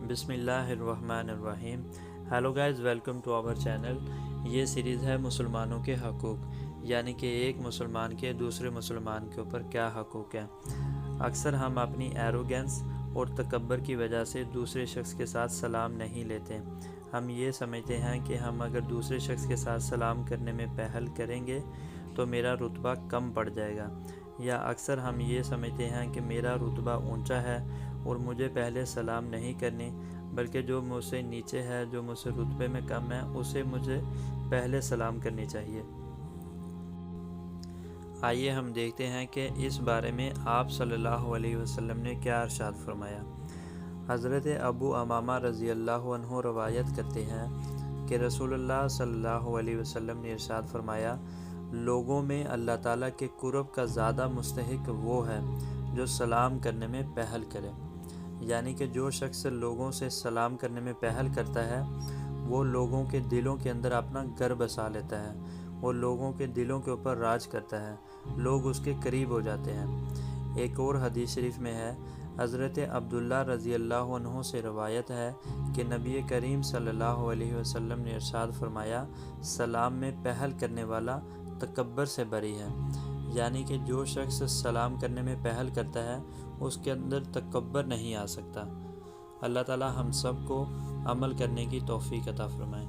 بسم اللہ الرحمن الرحیم۔ Hello guys, welcome to our channel. یہ سیریز ہے مسلمانوں کے حقوق، یعنی کہ ایک مسلمان کے دوسرے مسلمان کے اوپر کیا حقوق ہیں۔ اکثر ہم اپنی ایروگینس اور تکبر کی وجہ سے دوسرے شخص کے ساتھ سلام نہیں لیتے۔ ہم یہ سمجھتے ہیں کہ ہم اگر دوسرے شخص کے ساتھ سلام کرنے میں پہل کریں گے تو میرا رتبہ کم پڑ جائے گا، یا اکثر ہم یہ سمجھتے ہیں کہ میرا رتبہ اونچا ہے اور مجھے پہلے سلام نہیں کرنی، بلکہ جو مجھ سے نیچے ہے، جو مجھ سے رتبے میں کم ہے، اسے مجھے پہلے سلام کرنی چاہیے۔ آئیے ہم دیکھتے ہیں کہ اس بارے میں آپ صلی اللہ علیہ وسلم نے کیا ارشاد فرمایا۔ حضرت ابو امامہ رضی اللہ عنہ روایت کرتے ہیں کہ رسول اللہ صلی اللہ علیہ وسلم نے ارشاد فرمایا، لوگوں میں اللہ تعالیٰ کے قرب کا زیادہ مستحق وہ ہے جو سلام کرنے میں پہل کرے، یعنی کہ جو شخص لوگوں سے سلام کرنے میں پہل کرتا ہے وہ لوگوں کے دلوں کے اندر اپنا گھر بسا لیتا ہے، وہ لوگوں کے دلوں کے اوپر راج کرتا ہے، لوگ اس کے قریب ہو جاتے ہیں۔ ایک اور حدیث شریف میں ہے، حضرت عبداللہ رضی اللہ عنہ سے روایت ہے کہ نبی کریم صلی اللہ علیہ وسلم نے ارشاد فرمایا، سلام میں پہل کرنے والا تکبر سے بری ہے، یعنی کہ جو شخص سلام کرنے میں پہل کرتا ہے اس کے اندر تکبر نہیں آ سکتا۔ اللہ تعالی ہم سب کو عمل کرنے کی توفیق عطا فرمائے۔